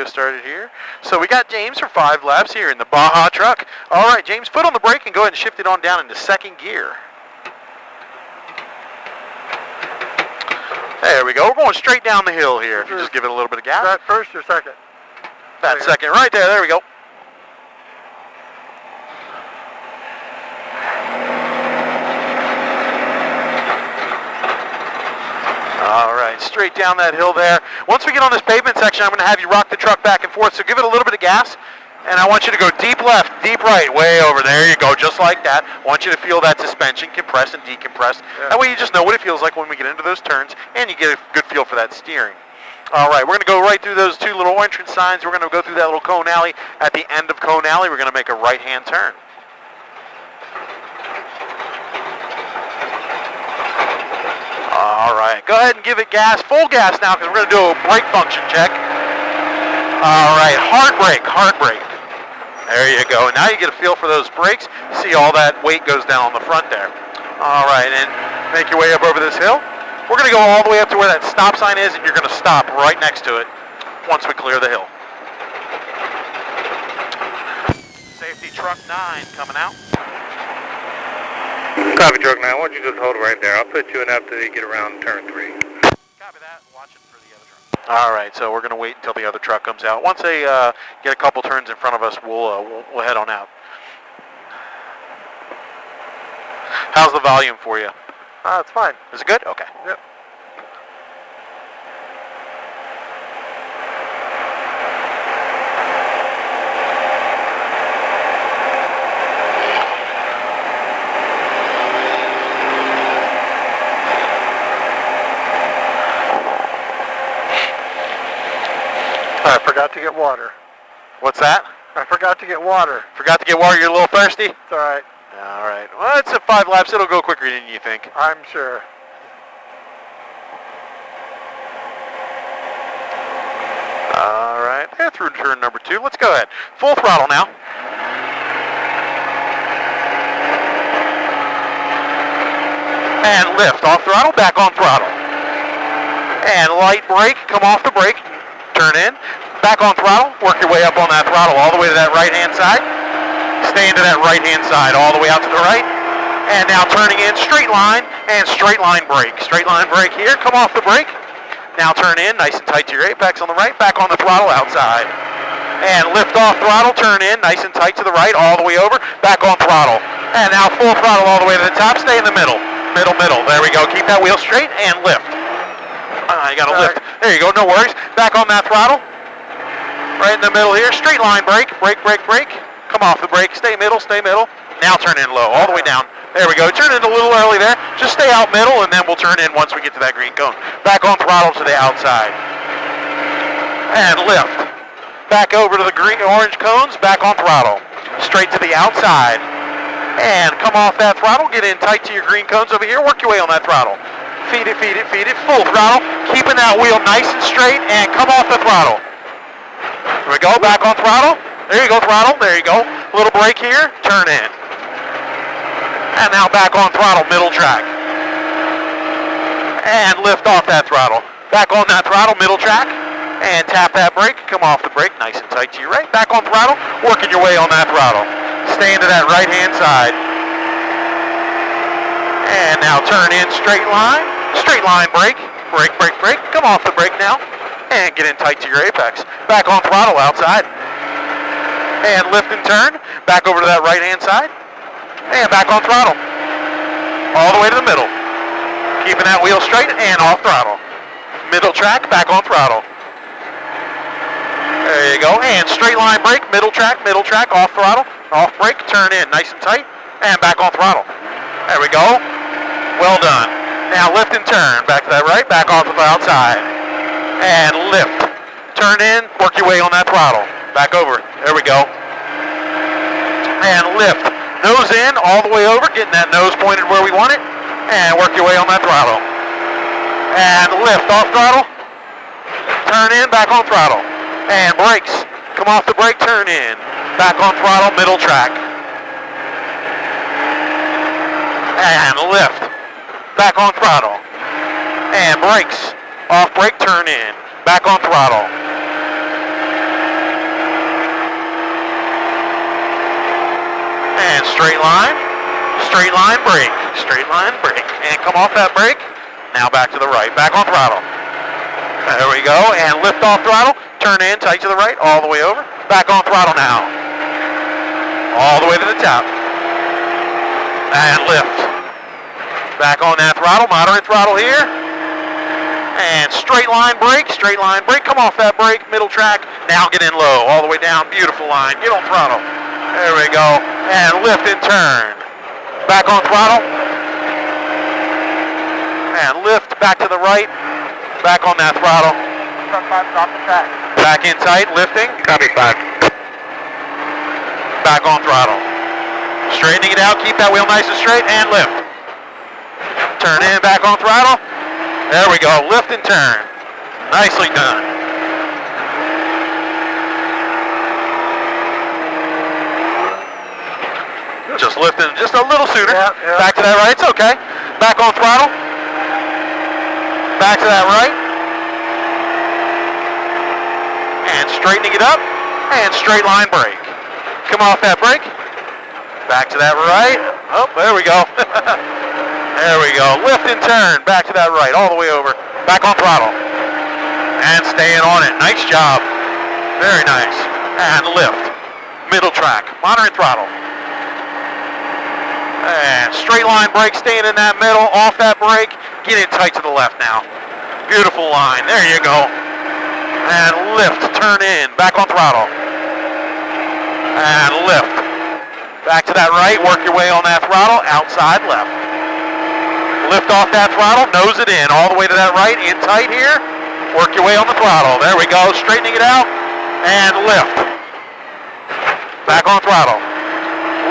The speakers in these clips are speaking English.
video started here. So we got James for 5 laps here in the Baja truck. All right, James, foot on the brake and go ahead and shift it on down into 2nd gear. There we go. We're going straight down the hill here. If you just give it a little bit of gas. Is that 1st or 2nd? That's 2nd. Right there. There we go. All right, straight down that hill there. Once we get on this pavement section, I'm going to have you rock the truck back and forth. So give it a little bit of gas, and I want you to go deep left, deep right, way over. There you go, just like that. I want you to feel that suspension compress and decompress. Yeah. That way you just know what it feels like when we get into those turns, and you get a good feel for that steering. All right, we're going to go right through those 2 little entrance signs. We're going to go through that little cone alley. At the end of cone alley, we're going to make a right-hand turn. All right, go ahead and give it gas, full gas now, because we're going to do a brake function check. All right, hard brake, hard brake. There you go. Now you get a feel for those brakes. See all that weight goes down on the front there. All right, and make your way up over this hill. We're going to go all the way up to where that stop sign is, and you're going to stop right next to it once we clear the hill. Safety truck 9 coming out. Copy, truck 9. Why don't you just hold right there? I'll put you in after you get around turn 3. Copy that. Watching for the other truck. All right, so we're going to wait until the other truck comes out. Once they get a couple turns in front of us, we'll head on out. How's the volume for you? It's fine. Is it good? Okay. Yep. I forgot to get water. What's that? I forgot to get water. Forgot to get water? You're a little thirsty? It's all right. All right. Well, it's at 5 laps. It'll go quicker than you think. I'm sure. All right. They're through turn number 2. Let's go ahead. Full throttle now. And lift. Off throttle, back on throttle. And light brake. Come off the brake. Turn in. Back on throttle. Work your way up on that throttle all the way to that right-hand side. Stay into that right-hand side all the way out to the right. And now turning in, straight line, and straight line brake. Straight line brake here, come off the brake. Now turn in, nice and tight to your apex on the right, back on the throttle outside. And lift off throttle, turn in, nice and tight to the right, all the way over, back on throttle. And now full throttle all the way to the top, stay in the middle. Middle, middle, there we go. Keep that wheel straight and lift. You gotta lift. There you go, no worries. Back on that throttle. Right in the middle here, straight line brake, brake, brake, brake. Come off the brake, stay middle, stay middle. Now turn in low, all the way down. There we go, turn in a little early there. Just stay out middle and then we'll turn in once we get to that green cone. Back on throttle to the outside. And lift. Back over to the green orange cones, back on throttle. Straight to the outside. And come off that throttle, get in tight to your green cones over here, work your way on that throttle. Feed it, feed it, feed it, full throttle. Keeping that wheel nice and straight and come off the throttle. There we go, back on throttle. There you go, throttle, there you go. Little brake here, turn in. And now back on throttle, middle track. And lift off that throttle. Back on that throttle, middle track. And tap that brake, come off the brake, nice and tight to your right. Back on throttle, working your way on that throttle. Stay into that right-hand side. And now turn in straight line brake, brake, brake, brake. Come off the brake now. And get in tight to your apex. Back on throttle outside. And lift and turn. Back over to that right-hand side. And back on throttle. All the way to the middle. Keeping that wheel straight and off throttle. Middle track, back on throttle. There you go. And straight line brake, middle track, off throttle. Off brake, turn in nice and tight. And back on throttle. There we go. Well done. Now lift and turn. Back to that right, back off to the outside. And lift. Turn in, work your way on that throttle. Back over. There we go. And lift. Nose in, all the way over, getting that nose pointed where we want it. And work your way on that throttle. And lift off throttle. Turn in, back on throttle. And brakes. Come off the brake, turn in. Back on throttle, middle track. And lift. Back on throttle. And brakes. Off brake, turn in. Back on throttle. Straight line brake, straight line brake. And come off that brake. Now back to the right, back on throttle. There we go, and lift off throttle. Turn in, tight to the right, all the way over. Back on throttle now. All the way to the top. And lift. Back on that throttle, moderate throttle here. And straight line brake, come off that brake, middle track, now get in low, all the way down, beautiful line, get on throttle. There we go, and lift and turn. Back on throttle, and lift, back to the right, back on that throttle. Truck 5, stop the track. Back in tight, lifting. Copy 5. Back on throttle. Straightening it out, keep that wheel nice and straight, and lift. Turn in, back on throttle. There we go, lift and turn. Nicely done. Just lifting just a little sooner. Yeah. Back to that right, it's okay. Back on throttle. Back to that right. And straightening it up. And straight line brake. Come off that brake. Back to that right. Oh, there we go. There we go. Lift and turn. Back to that right. All the way over. Back on throttle. And staying on it. Nice job. Very nice. And lift. Middle track. Moderate throttle. And straight line brake. Staying in that middle. Off that brake. Get in tight to the left now. Beautiful line. There you go. And lift. Turn in. Back on throttle. And lift. Back to that right. Work your way on that throttle. Outside left. Lift off that throttle, nose it in, all the way to that right, in tight here. Work your way on the throttle. There we go, straightening it out, and lift. Back on throttle.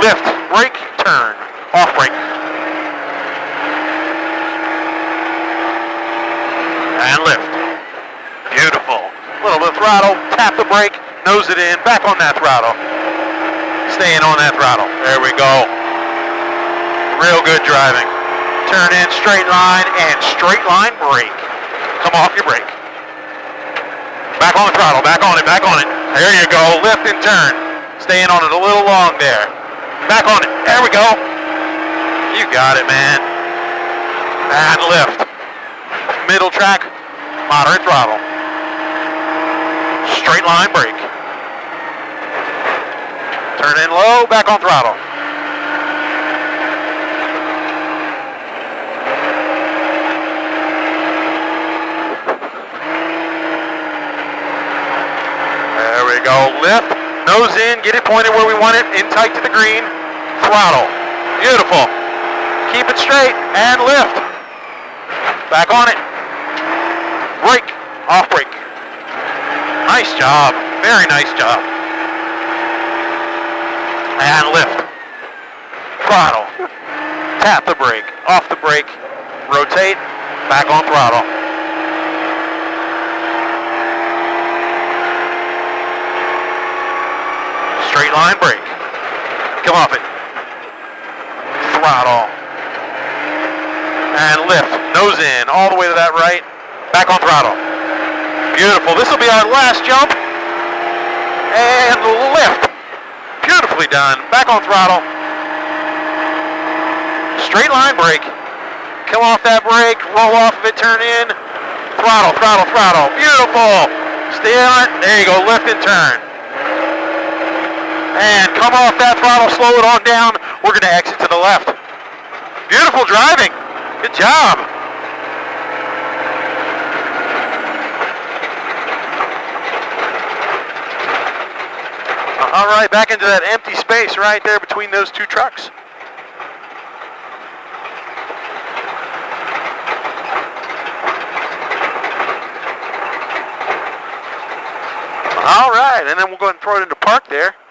Lift, brake, turn, off brake. And lift. Beautiful. Little bit of throttle, tap the brake, nose it in, back on that throttle. Staying on that throttle. There we go. Real good driving. Turn in, straight line, and straight line brake. Come off your brake. Back on the throttle, back on it, back on it. There you go, lift and turn. Staying on it a little long there. Back on it, there we go. You got it, man. And lift. Middle track, moderate throttle. Straight line brake. Turn in low, back on throttle. There we go, lift, nose in, get it pointed where we want it, in tight to the green, throttle. Beautiful. Keep it straight and lift. Back on it. Brake, off brake. Nice job, very nice job. And lift. Throttle. Tap the brake, off the brake, rotate, back on throttle. Straight line brake. Come off it. Throttle. And lift. Nose in. All the way to that right. Back on throttle. Beautiful. This will be our last jump. And lift. Beautifully done. Back on throttle. Straight line brake. Come off that brake. Roll off of it. Turn in. Throttle, throttle, throttle. Beautiful. Stay on it. There you go. Lift and turn. And come off that throttle, slow it on down. We're going to exit to the left. Beautiful driving. Good job. All right, back into that empty space right there between those two trucks. All right, and then we'll go ahead and throw it into park there.